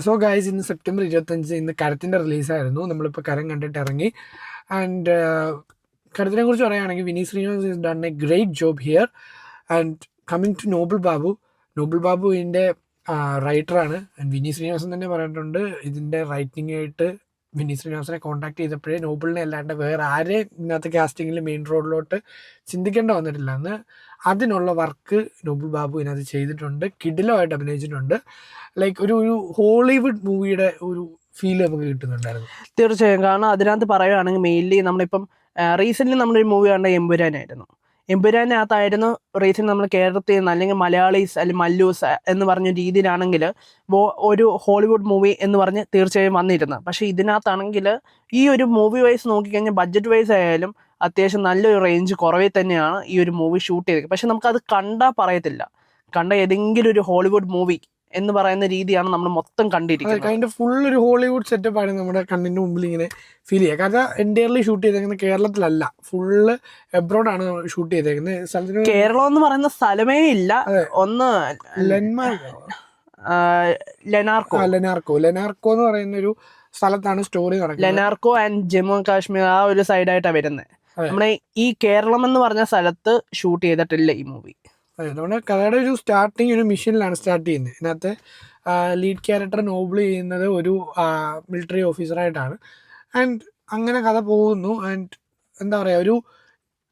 So guys, ഇന്ന് September 25 ഇന്ന് കരത്തിൻ്റെ റിലീസായിരുന്നു. നമ്മളിപ്പോൾ കരം കണ്ടിട്ട് ഇറങ്ങി. ആൻഡ് കരത്തിനെ കുറിച്ച് പറയുകയാണെങ്കിൽ Vineeth Sreenivas is done a great job here. And coming to Noble Babu ഇതിൻ്റെ റൈറ്ററാണ്. ആൻഡ് വിനീത് ശ്രീനിവാസൻ തന്നെ പറഞ്ഞിട്ടുണ്ട്, ഇതിൻ്റെ റൈറ്റിംഗ് ആയിട്ട് വിനീത് ശ്രീനിവാസനെ കോൺടാക്ട് ചെയ്തപ്പോഴേ നോബിളിനെ അല്ലാണ്ട് വേറെ ആരെയും ഇന്നത്തെ കാസ്റ്റിങ്ങിൽ മെയിൻ റോഡിലോട്ട് ചിന്തിക്കേണ്ട വന്നിട്ടില്ല എന്ന്. അതിനുള്ള വർക്ക് നോബിൾ ബാബു ഇതിനകത്ത് ചെയ്തിട്ടുണ്ട്. കിടിലമായിട്ട് അഭിനയിച്ചിട്ടുണ്ട്. ലൈക്ക് ഒരു ഹോളിവുഡ് മൂവിയുടെ ഒരു ഫീൽ നമുക്ക് കിട്ടുന്നുണ്ടായിരുന്നു. തീർച്ചയായും. കാരണം അതിനകത്ത് പറയുകയാണെങ്കിൽ മെയിൻലി നമ്മളിപ്പം റീസെൻ്റ്ലി നമ്മളൊരു മൂവി കണ്ട എമ്പുരാനായിരുന്നു. എമ്പുരാനകത്തായിരുന്നു റീസെൻ്റ് നമ്മൾ കേരളത്തിൽ നിന്ന് അല്ലെങ്കിൽ മലയാളീസ് അല്ലെങ്കിൽ മല്ലൂസ് എന്ന് പറഞ്ഞ രീതിയിലാണെങ്കിൽ ഒരു ഹോളിവുഡ് മൂവി എന്ന് പറഞ്ഞ് തീർച്ചയായും വന്നിരുന്നത്. പക്ഷേ ഇതിനകത്താണെങ്കിൽ ഈ ഒരു മൂവി വൈസ് നോക്കിക്കഴിഞ്ഞാൽ ബഡ്ജറ്റ് വൈസ് ആയാലും അത്യാവശ്യം നല്ലൊരു റേഞ്ച് കുറവിൽ തന്നെയാണ് ഈ ഒരു മൂവി ഷൂട്ട് ചെയ്തത്. പക്ഷെ നമുക്കത് കണ്ടാൽ പറയത്തില്ല, കണ്ട ഏതെങ്കിലും ഒരു ഹോളിവുഡ് മൂവി എന്ന് പറയുന്ന രീതിയാണ് നമ്മൾ മൊത്തം കണ്ടിരിക്കുന്നത്. അതിൻ്റെ ഫുൾ ഒരു ഹോളിവുഡ് സെറ്റപ്പാണ് നമ്മുടെ കണ്ണിൻ്റെ മുമ്പിൽ ഇങ്ങനെ ഫീൽ ചെയ്യുക. കാരണം എൻ്റയർലി ഷൂട്ട് ചെയ്തേക്കുന്നത് കേരളത്തിലല്ല, ഫുള്ള് എബ്രോഡാണ് ഷൂട്ട് ചെയ്തേക്കുന്നത്. കേരളം എന്ന് പറയുന്ന സ്ഥലമേ ഇല്ല. ഒന്ന് ലെനാർക്കോ എന്ന് പറയുന്ന ഒരു സ്ഥലത്താണ് സ്റ്റോറി നടക്കുന്നത്. ലെനാർക്കോ ആൻഡ് ജമ്മു ആൻഡ് കാശ്മീർ ആ ഒരു സൈഡായിട്ടാണ് വരുന്നത്. നമ്മുടെ ഈ കേരളം എന്ന് പറഞ്ഞ സ്ഥലത്ത് ഷൂട്ട് ചെയ്തിട്ടില്ല ഈ മൂവി. നമ്മുടെ കഥയുടെ ഒരു സ്റ്റാർട്ടിങ് ഒരു മിഷനിലാണ് സ്റ്റാർട്ട് ചെയ്യുന്നത്. ഇതിനകത്ത് ലീഡ് ക്യാരക്ടർ നോബിൾ ചെയ്യുന്നത് ഒരു മിലിറ്ററി ഓഫീസറായിട്ടാണ്. ആൻഡ് അങ്ങനെ കഥ പോകുന്നു. ആൻഡ് എന്താ പറയുക, ഒരു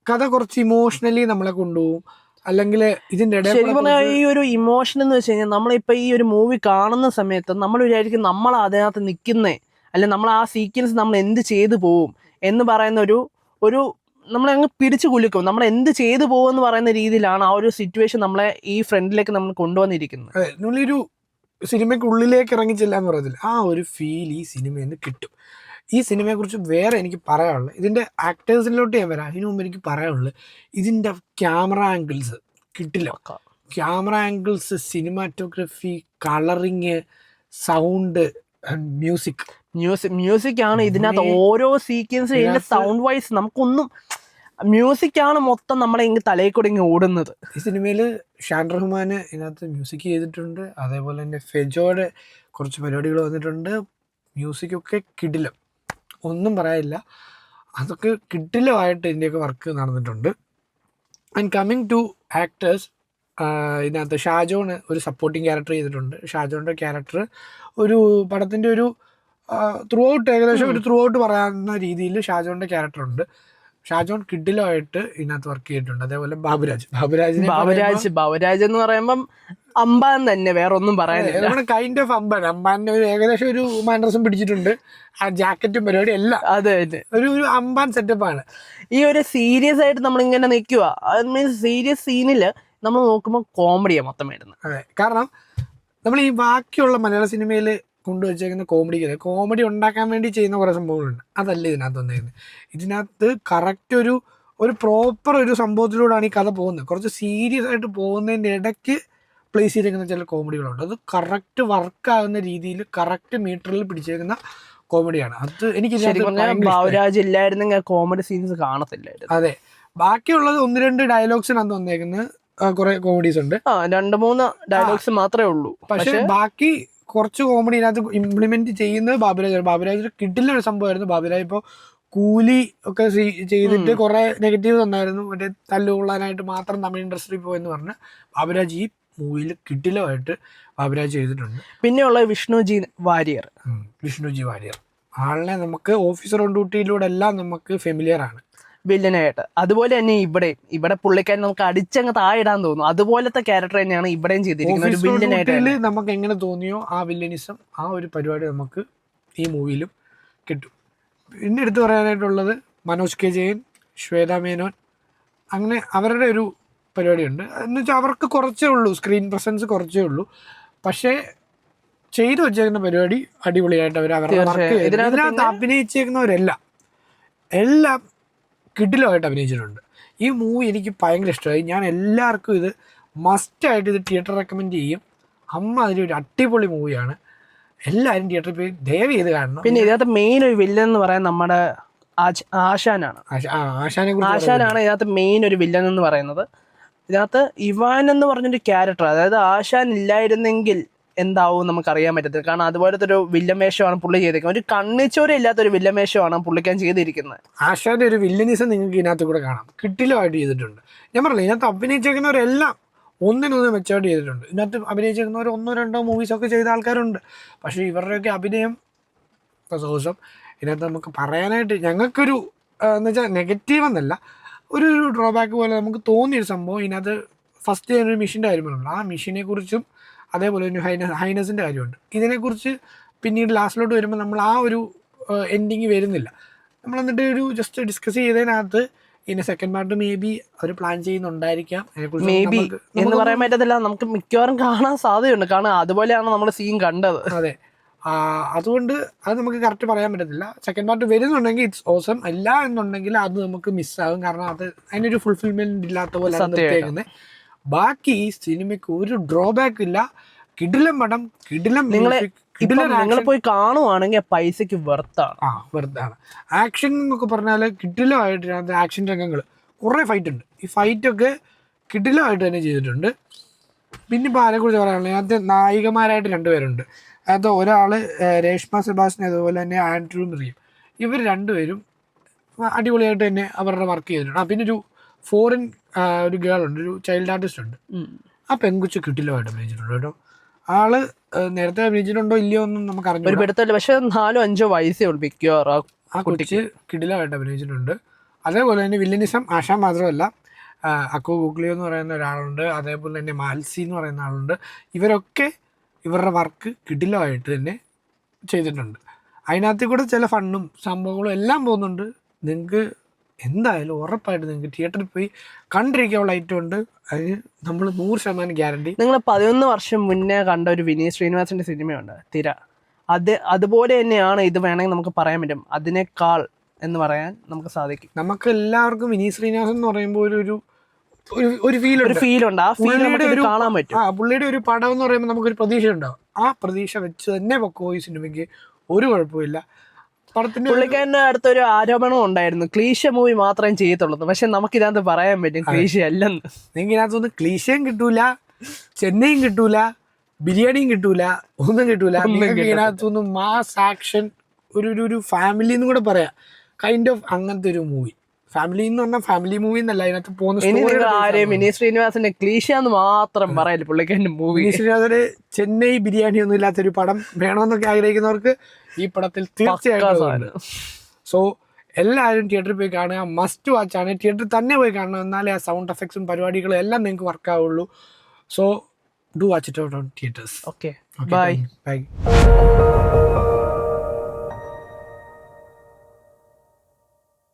കഥ കുറച്ച് ഇമോഷണലി നമ്മളെ കൊണ്ടുപോകും. അല്ലെങ്കിൽ ഇതിൻ്റെ ശരിക്കും പറഞ്ഞാൽ ഈ ഒരു ഇമോഷൻ എന്ന് വെച്ച് കഴിഞ്ഞാൽ നമ്മളിപ്പോൾ ഈ ഒരു മൂവി കാണുന്ന സമയത്ത് നമ്മൾ വിചാരിക്കും നമ്മൾ അതിനകത്ത് നിൽക്കുന്നേ, അല്ലെങ്കിൽ നമ്മൾ ആ സീക്വൻസ് നമ്മൾ എന്ത് ചെയ്തു പോവും എന്ന് പറയുന്ന ഒരു നമ്മളെ അങ്ങ് പിടിച്ചു കുലുക്കും. നമ്മൾ എന്ത് ചെയ്തു പോകുമെന്ന് പറയുന്ന രീതിയിലാണ് ആ ഒരു സിറ്റുവേഷൻ നമ്മളെ ഈ ഫ്രണ്ടിലേക്ക് നമ്മൾ കൊണ്ടുവന്നിരിക്കുന്നത്. അതെ, നമ്മളൊരു സിനിമയ്ക്കുള്ളിലേക്ക് ഇറങ്ങിച്ചില്ല എന്ന് പറയത്തില്ല, ആ ഒരു ഫീൽ ഈ സിനിമയിൽ നിന്ന് കിട്ടും. ഈ സിനിമയെക്കുറിച്ച് വേറെ എനിക്ക് പറയാനുള്ളത്, ഇതിൻ്റെ ആക്ടേഴ്സിലോട്ട് ഞാൻ വരാം. അതിനു മുമ്പ് എനിക്ക് പറയാനുള്ളത് ഇതിൻ്റെ ക്യാമറ ആംഗിൾസ് കിട്ടില്ല. Camera angles, cinematography, colouring, sound, music ആണ് ഇതിനകത്ത് ഓരോ സീക്വൻസ്. ഇതിന്റെ സൗണ്ട് വൈസ് നമുക്കൊന്നും, മ്യൂസിക് ആണ് മൊത്തം നമ്മളെ ഇങ്ങ് തലയിൽ കൂടെ ഇങ്ങ് ഓടുന്നത്. ഈ സിനിമയിൽ ഷാൻ റഹ്മാൻ ഇതിനകത്ത് മ്യൂസിക് ചെയ്തിട്ടുണ്ട്. അതേപോലെ തന്നെ ഫെജോയുടെ കുറച്ച് പരിപാടികൾ വന്നിട്ടുണ്ട്. മ്യൂസിക്കൊക്കെ കിടിലം, ഒന്നും പറയാനില്ല. അതൊക്കെ കിടിലമായിട്ട് ഇതിൻ്റെയൊക്കെ വർക്ക് നടന്നിട്ടുണ്ട്. ആൻഡ് കമ്മിങ് ടു ആക്ടേഴ്സ്, ഇതിനകത്ത് ഷാജോൺ ഒരു സപ്പോർട്ടിങ് ക്യാരക്ടർ ചെയ്തിട്ടുണ്ട്. ഷാജോണിൻ്റെ ക്യാരക്ടർ ഒരു പടത്തിൻ്റെ ഒരു ഏകദേശം ഒരു ത്രൂ ഔട്ട് പറയാവുന്ന രീതിയിൽ ഷാജോണിൻ്റെ ക്യാരക്ടറുണ്ട്. ഷാജോൺ കിഡിലുമായിട്ട് ഇതിനകത്ത് വർക്ക് ചെയ്തിട്ടുണ്ട്. അതേപോലെ ബാബുരാജ് എന്ന് പറയുമ്പം അമ്പാൻ തന്നെ, വേറെ ഒന്നും പറയാനില്ല. നമ്മുടെ കൈൻഡ് ഓഫ് അമ്പാൻ്റെ ഒരു ഏകദേശം ഒരു മാനറിസം പിടിച്ചിട്ടുണ്ട്. ആ ജാക്കറ്റും പരിപാടി എല്ലാം അതെ ഒരു അമ്പാൻ സെറ്റപ്പാണ്. ഈ ഒരു സീരിയസ് ആയിട്ട് നമ്മളിങ്ങനെ നിൽക്കുക, മീൻസ് സീരിയസ് സീനിൽ നമ്മൾ നോക്കുമ്പോൾ കോമഡിയാണ് മൊത്തം വരുന്നത്. അതെ, കാരണം നമ്മൾ ഈ ബാക്കിയുള്ള മലയാള സിനിമയിൽ കൊണ്ടുവച്ചേക്കുന്ന കോമഡി ഉണ്ടാക്കാൻ വേണ്ടി ചെയ്യുന്ന കുറേ സംഭവങ്ങളുണ്ട്. അതല്ല ഇതിനകത്ത് വന്നേക്കുന്നത്. ഇതിനകത്ത് കറക്റ്റ് ഒരു പ്രോപ്പർ ഒരു സംഭവത്തിലൂടെയാണ് ഈ കഥ പോകുന്നത്. കുറച്ച് സീരിയസ് ആയിട്ട് പോകുന്നതിൻ്റെ ഇടയ്ക്ക് പ്ലേസ് ചെയ്തേക്കുന്ന ചില കോമഡികളുണ്ട്. അത് കറക്റ്റ് വർക്കാകുന്ന രീതിയിൽ കറക്റ്റ് മീറ്ററിൽ പിടിച്ചേക്കുന്ന കോമഡിയാണ്. അത് എനിക്ക് ബാബുരാജ് ഇല്ലായിരുന്നെങ്കിൽ കോമഡി സീൻസ് കാണത്തില്ലായിരുന്നു. അതെ, ബാക്കിയുള്ളത് 1-2 ഡയലോഗ്സിനകത്ത് വന്നേക്കുന്ന കുറെ കോമഡീസ് ഉണ്ട്. 2-3 ഡയലോഗ്സ് മാത്രമേ ഉള്ളൂ. പക്ഷെ ബാക്കി കുറച്ച് കോമഡി ഇതിനകത്ത് ഇംപ്ലിമെന്റ് ചെയ്യുന്നത് ബാബുരാജ് കിട്ടില്ലൊരു സംഭവമായിരുന്നു. ബാബുരാജ് ഇപ്പോൾ കൂലി ഒക്കെ ചെയ്തിട്ട് കുറെ നെഗറ്റീവ് തന്നായിരുന്നു. മറ്റേ തല്ലുകൊള്ളാനായിട്ട് മാത്രം തമിഴ് ഇൻഡസ്ട്രി പോയെന്ന് പറഞ്ഞ് ബാബുരാജ് ഈ മൂവിയിൽ കിട്ടിലുമായിട്ട് ബാബുരാജ് ചെയ്തിട്ടുണ്ട്. പിന്നെയുള്ള വിഷ്ണുജി വാര്യർ ആളിനെ നമുക്ക് ഓഫീസർ ഓൺ ഡ്യൂട്ടിയിലൂടെ എല്ലാം നമുക്ക് ഫെമിലിയർ ആണ് വില്ലനായിട്ട്. അതുപോലെ തന്നെ ഇവിടെ പുള്ളിക്കാരൻ നമുക്ക് അടിച്ചങ്ങ് താഴെയിടാൻ തോന്നും. അതുപോലത്തെ ക്യാരക്ടർ തന്നെയാണ് ഇവിടെയും ചെയ്തിരിക്കുന്നത്. ഒരു വില്ലനായിട്ട് നമുക്ക് എങ്ങനെ തോന്നിയോ ആ വില്ലനിസം, ആ ഒരു പരിപാടി നമുക്ക് ഈ മൂവിയിലും കിട്ടും. പിന്നെ എടുത്തു പറയാനായിട്ടുള്ളത് മനോജ് കെ ജയൻ, ശ്വേത മേനോൻ, അങ്ങനെ അവരുടെ ഒരു പരിപാടിയുണ്ട്. എന്ന് വെച്ചാൽ അവർക്ക് കുറച്ചേ ഉള്ളൂ സ്ക്രീൻ പ്രസൻസ്, കുറച്ചേ ഉള്ളൂ. പക്ഷേ ചെയ്തു വെച്ചേക്കുന്ന പരിപാടി അടിപൊളിയായിട്ട് ഇതിനകത്ത് അഭിനയിച്ചേക്കുന്നവരെല്ലാം കിടിലമായിട്ട് അഭിനയിച്ചിട്ടുണ്ട്. ഈ മൂവി എനിക്ക് ഭയങ്കര ഇഷ്ടമായി. ഞാൻ എല്ലാവർക്കും ഇത് മസ്റ്റായിട്ട് ഇത് തിയേറ്റർ റെക്കമെൻഡ് ചെയ്യും. അതിലൊരു അടിപൊളി മൂവിയാണ്. എല്ലാവരും തിയേറ്ററിൽ പോയി ദയവ് ചെയ്ത് കാണണം. പിന്നെ ഇതിനകത്ത് മെയിൻ ഒരു വില്ലൻ എന്ന് പറയാൻ നമ്മുടെ ആശാനാണ്. ഇതിനകത്ത് മെയിൻ ഒരു വില്ലൻ എന്ന് പറയുന്നത്. ഇതിനകത്ത് ഇവാൻ എന്ന് പറഞ്ഞൊരു ക്യാരക്ടർ, അതായത് ആശാൻ ഇല്ലായിരുന്നെങ്കിൽ എന്താവും നമുക്ക് അറിയാൻ പറ്റത്തില്ല. കാരണം അതുപോലത്തെ ഒരു വില്ലൻ വേഷമാണ് പുള്ളി ചെയ്തിരിക്കുന്നത്. ഒരു കണ്ണിച്ചോര ഇല്ലാത്ത ഒരു വില്ലൻ വേഷമാണ് പുള്ളിക്കാൻ ചെയ്തിരിക്കുന്നത്. ആശാന്റെ ഒരു വില്ലനിസം നിങ്ങൾക്ക് ഇതിനകത്ത് കൂടെ കാണാം. കിട്ടിലുമായിട്ട് ചെയ്തിട്ടുണ്ട്. ഞാൻ പറഞ്ഞില്ല, ഇതിനകത്ത് അഭിനയിച്ചേക്കുന്നവരെല്ലാം ഒന്നിനൊന്ന് മെച്ചമായിട്ട് ചെയ്തിട്ടുണ്ട്. ഇതിനകത്ത് അഭിനയിച്ചേക്കുന്നവർ 1-2 മൂവീസൊക്കെ ചെയ്ത ആൾക്കാരുണ്ട്. പക്ഷേ ഇവരുടെയൊക്കെ അഭിനയം സോസം ഇതിനകത്ത് നമുക്ക് പറയാനായിട്ട് ഞങ്ങൾക്കൊരു എന്ന് വെച്ചാൽ നെഗറ്റീവ് എന്നല്ല, ഒരു ഡ്രോബാക്ക് പോലെ നമുക്ക് തോന്നിയൊരു സംഭവം ഇതിനകത്ത്. ഫസ്റ്റ് ഞാനൊരു മെഷീൻ്റെ കാര്യം പറഞ്ഞുള്ളൂ. ആ മെഷീനെ കുറിച്ചും അതേപോലെ ഒരു ഹൈനസിൻ്റെ കാര്യമുണ്ട്. ഇതിനെക്കുറിച്ച് പിന്നീട് ലാസ്റ്റിലോട്ട് വരുമ്പോൾ നമ്മൾ ആ ഒരു എൻഡിങ് വരുന്നില്ല. നമ്മൾ എന്നിട്ട് ഒരു ജസ്റ്റ് ഡിസ്കസ് ചെയ്തതിനകത്ത് ഇതിൻ്റെ സെക്കൻഡ് പാർട്ട് മേ ബി അവർ പ്ലാൻ ചെയ്യുന്നുണ്ടായിരിക്കാം. മേ ബി എന്ന് പറയാൻ പറ്റത്തില്ല, നമുക്ക് മിക്കവാറും കാണാൻ സാധ്യതയുണ്ട്. കാരണം അതുപോലെയാണ് നമ്മൾ സീൻ കണ്ടത്. അതെ, അതുകൊണ്ട് അത് നമുക്ക് കറക്റ്റ് പറയാൻ പറ്റത്തില്ല. സെക്കൻഡ് പാർട്ട് വരുന്നുണ്ടെങ്കിൽ ഇറ്റ്സ് ഓസം, അല്ല എന്നുണ്ടെങ്കിൽ അത് നമുക്ക് മിസ്സാകും. കാരണം അത് അതിനൊരു ഫുൾഫിൽമെന്റ് ഇല്ലാത്ത പോലെ നിർത്തിയേക്കുന്നത്. ബാക്കി ഈ സിനിമയ്ക്ക് ഒരു ഡ്രോബാക്ക് ഇല്ല. കിടിലം പടം, കിടിലം നിങ്ങൾ പോയി കാണുവാണെങ്കിൽ പൈസക്ക് വെർത്താണ്. വെറുതാണ്. ആക്ഷൻ എന്നൊക്കെ പറഞ്ഞാൽ കിടിലമായിട്ട് ആക്ഷൻ രംഗങ്ങൾ കുറേ ഫൈറ്റ് ഉണ്ട്. ഈ ഫൈറ്റൊക്കെ കിടിലമായിട്ട് തന്നെ ചെയ്തിട്ടുണ്ട്. പിന്നെ ഇപ്പോൾ ആരെക്കുറിച്ച് പറയാനുള്ളത്, അതിനകത്ത് നായികമാരായിട്ട് 2 പേരുണ്ട്. അത് ഒരാൾ രേഷ്മ സെബാസ്റ്റ്യൻ, അതുപോലെ തന്നെ ആൻഡ്രൂ മിറിയം. ഇവർ 2 പേരും അടിപൊളിയായിട്ട് തന്നെ അവരുടെ വർക്ക് ചെയ്തിട്ടുണ്ട്. പിന്നെ ഒരു ഫോറിൻ ഒരു ഗേൾ ഉണ്ട്, ഒരു ചൈൽഡ് ആർട്ടിസ്റ്റ് ഉണ്ട്. ആ പെൺകുച്ച് കിടിലമായിട്ട് അഭിനയിച്ചിട്ടുണ്ട് കേട്ടോ. ആള് നേരത്തെ അഭിനയിച്ചിട്ടുണ്ടോ ഇല്ലയോ ഒന്നും നമുക്ക് അറിഞ്ഞു, ഒരു പിടുത്തമില്ല. പക്ഷെ 4-5 വയസ്സേ ഉള്ളൂ മിക്കവാറും. ആ കുട്ടിക്ക് കിടിലമായിട്ട് അഭിനയിച്ചിട്ടുണ്ട്. അതേപോലെ തന്നെ വില്ലനിസം ആശ മാത്രമല്ല, അക്കു ഗുഗ്ലിയോ എന്ന് പറയുന്ന ഒരാളുണ്ട്, അതേപോലെ തന്നെ മാൽസി എന്ന് പറയുന്ന ആളുണ്ട്. ഇവരൊക്കെ ഇവരുടെ വർക്ക് കിടിലമായിട്ട് തന്നെ ചെയ്തിട്ടുണ്ട്. അതിനകത്ത് കൂടെ ചില ഫണ്ണും സംഭവങ്ങളും എല്ലാം പോകുന്നുണ്ട്. നിങ്ങൾക്ക് എന്തായാലും ഉറപ്പായിട്ട് നിങ്ങൾക്ക് തിയേറ്ററിൽ പോയി കണ്ടിരിക്കാനുള്ള ഐറ്റം ഉണ്ട്. അതിന് നമ്മൾ 100% ഗ്യാരണ്ടി. നിങ്ങൾ 11 വർഷം മുന്നേ കണ്ട ഒരു വിനീത് ശ്രീനിവാസന്റെ സിനിമയുണ്ട് തിര. അതുപോലെ തന്നെയാണ് ഇത്, വേണമെങ്കിൽ നമുക്ക് പറയാൻ പറ്റും. അതിനേക്കാൾ എന്ന് പറയാൻ നമുക്ക് സാധിക്കും. നമുക്ക് എല്ലാവർക്കും വിനീത് ശ്രീനിവാസൻ എന്ന് പറയുമ്പോൾ ഒരു ഫീലുണ്ട്. ആ ഫീൽ നമുക്ക് കാണാൻ പറ്റും. പുള്ളിയുടെ ഒരു പടം എന്ന് പറയുമ്പോൾ നമുക്കൊരു പ്രതീക്ഷ ഉണ്ടാവും. ആ പ്രതീക്ഷ വെച്ച് തന്നെ പൊക്കോ ഈ സിനിമയ്ക്ക്, ഒരു കുഴപ്പമില്ല. പുള്ളിക്കാരൻ്റെ അടുത്തൊരു ആരോപണം ഉണ്ടായിരുന്നു, ക്ലീശ മൂവി മാത്രമേ ചെയ്യത്തുള്ളൂ. പക്ഷെ നമുക്ക് ഇതിനകത്ത് പറയാൻ പറ്റും ക്ലീശ അല്ലെന്ന്. നിങ്ങൾക്ക് ഇതിനകത്തൊന്നും ക്ലീശയും കിട്ടൂല, ചെന്നൈയും കിട്ടൂല, ബിരിയാണിയും കിട്ടൂല, ഒന്നും കിട്ടൂല. നിങ്ങൾക്ക് ഇതിനകത്തൊന്നും മാസ് ആക്ഷൻ, ഒരു ഫാമിലി എന്നും കൂടെ പറയാം, കൈൻഡ് ഓഫ് അങ്ങനത്തെ ഒരു മൂവി. ഫാമിലി എന്ന് പറഞ്ഞാൽ ഫാമിലി മൂവി എന്നല്ല, അതിനകത്ത് പോകുന്ന വിനീത് ശ്രീനിവാസന്റെ ക്ലീശ എന്ന് മാത്രം പറയല്ലേ പുള്ളിക്കാരന്റെ മൂവി. വിനീത് ശ്രീനിവാസന് ചെന്നൈ ബിരിയാണി ഒന്നും ഇല്ലാത്തൊരു പടം വേണമെന്നൊക്കെ ആഗ്രഹിക്കുന്നവർക്ക് ഈ പടത്തിൽ തീർച്ചയായിട്ടും. സോ എല്ലാവരും തിയേറ്ററിൽ പോയി കാണുക, മസ്റ്റ് വാച്ചാണ്. തിയേറ്ററിൽ തന്നെ പോയി കാണണം, എന്നാലേ ആ സൗണ്ട് എഫക്ട്സും പരിപാടികളും എല്ലാം നിങ്ങൾക്ക് വർക്കാവുള്ളൂ. So do watch it out on theatres. Okay, bye. By.